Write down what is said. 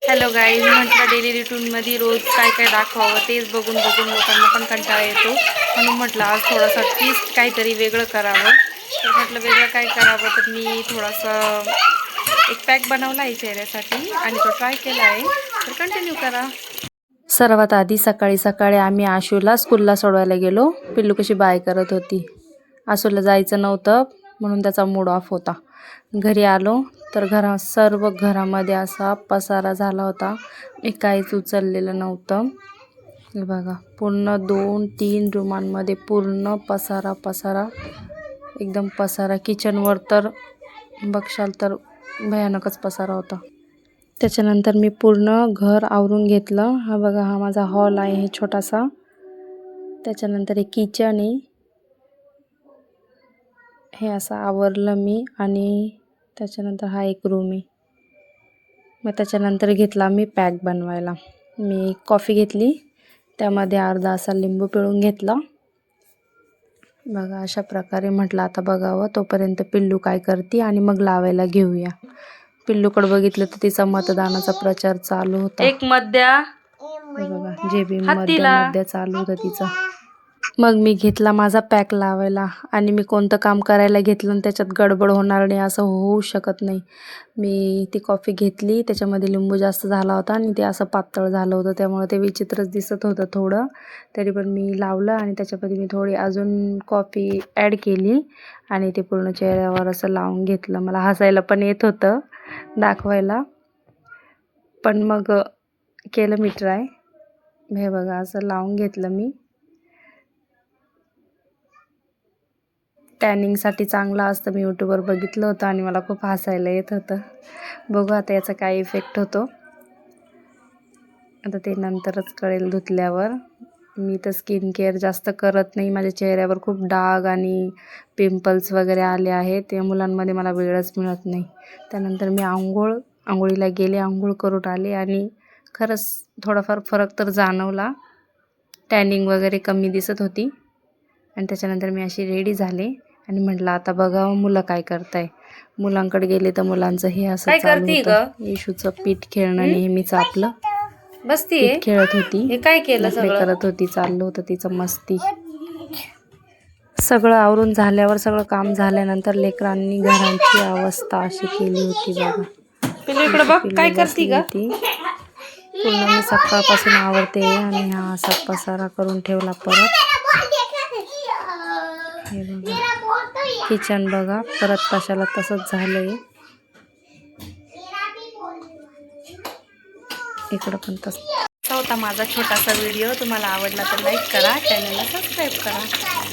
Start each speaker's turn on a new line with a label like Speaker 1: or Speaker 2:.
Speaker 1: Hello guys, म्हटलं daily रुटीनमध्ये रोज काय काय दाखवावं तेच बघून बघून लोकांना पण कंटाळा येतो. म्हणून म्हटलं आज थोडासा ट्विस्ट काहीतरी वेगळं करावं. तर म्हटलं वेगळं काय करावं, तर मी थोडासा एक पॅक बनवला आहे चेहऱ्यासाठी आणि तो ट्राय केला आहे. तर कंटिन्यू करा. सर्वात आधी सकाळी सकाळी आम्ही आशूला स्कूलला सोडवायला गेलो. पिल्लू कशी बाय करत होती. आशूला जायचं नव्हतं म्हणून त्याचा मूड ऑफ होता. घरी आलो तर सर्व घरामध्ये असा पसारा झाला होता. मी काहीच उचललेलं नव्हतं. हे बघा, पूर्ण 2-3 रूमांमध्ये पूर्ण पसारा एकदम पसारा. किचनवर तर बघशाल तर भयानकच पसारा होता. त्याच्यानंतर मी पूर्ण घर आवरून घेतलं. हा बघा, हा माझा हॉल आहे छोटासा. त्याच्यानंतर हे किचन आहे, हे असं आवरलं मी. आणि त्याच्यानंतर हा एक रूम आहे. मग त्याच्यानंतर घेतला मी पॅक बनवायला. मी कॉफी घेतली, त्यामध्ये अर्धा असा लिंबू पिळून घेतला. बघा, अशा प्रकारे म्हटलं आता बघावं तोपर्यंत पिल्लू काय करते आणि मग लावायला घेऊया. पिल्लूकडे बघितलं तर तिचा मतदानाचा प्रचार चालू होता. एक मध्या बघा, जे बी मध्या चालू होतं तिचं. मग मी घेतला माझा पॅक लावायला. आणि मी कोणतं काम करायला घेतलं आणि त्याच्यात गडबड होणार नाही असं होऊ शकत नाही. मी ती कॉफी घेतली, त्याच्यामध्ये लिंबू जास्त झाला होता आणि ते असं पातळ झालं होतं, त्यामुळे ते विचित्रच दिसत होतं थोडं. तरी पण मी लावलं आणि त्याच्यामध्ये मी थोडी अजून कॉफी ॲड केली आणि ते पूर्ण चेहऱ्यावर असं लावून घेतलं. मला हसायला पण येत होतं दाखवायला, पण मग केलं मी ट्राय. हे बघा, असं लावून घेतलं मी. टॅनिंगसाठी चांगलं असतं, मी यूट्यूबवर बघितलं होतं आणि मला खूप हसायला येत होतं. बघू आता याचा काय इफेक्ट होतो, आता ते नंतरच कळेल धुतल्यावर. मी तर स्किन केअर जास्त करत नाही. माझ्या चेहऱ्यावर खूप डाग आणि पिंपल्स वगैरे आले आहेत. त्या मुलांमध्ये मला वेळच मिळत नाही. त्यानंतर मी आंघोळीला गेले, आंघोळ करून आले आणि खरंच थोडाफार फरक तर जाणवला. टॅनिंग वगैरे कमी दिसत होती. आणि त्याच्यानंतर मी अशी रेडी झाले आणि म्हटलं आता बघावं मुलं काय करताय. मुलांकडे गेले तर मुलांचं हे असं चालू होतं. येशूचं पीठ खेळणं नेहमीच आपलं. पीठ खेळत होती, हे काय केलं करत होती, चाललं होतं तिचं मस्ती. सगळं आवरून झाल्यावर, सगळं काम झाल्यानंतर लेकरांनी घरांची अवस्था अशी केली होती बघा. इकडे बघ काय करती ग. पूर्ण मी सकाळपासून आवरते आणि हा असा पसारा करून ठेवला परत. हे बघा, किचन बघा परत तशाला तसंच झालंय. इकडं पण तसं होता माझा छोटासा व्हिडिओ. तुम्हाला आवडला तर लाईक करा, चॅनलला सबस्क्राईब करा.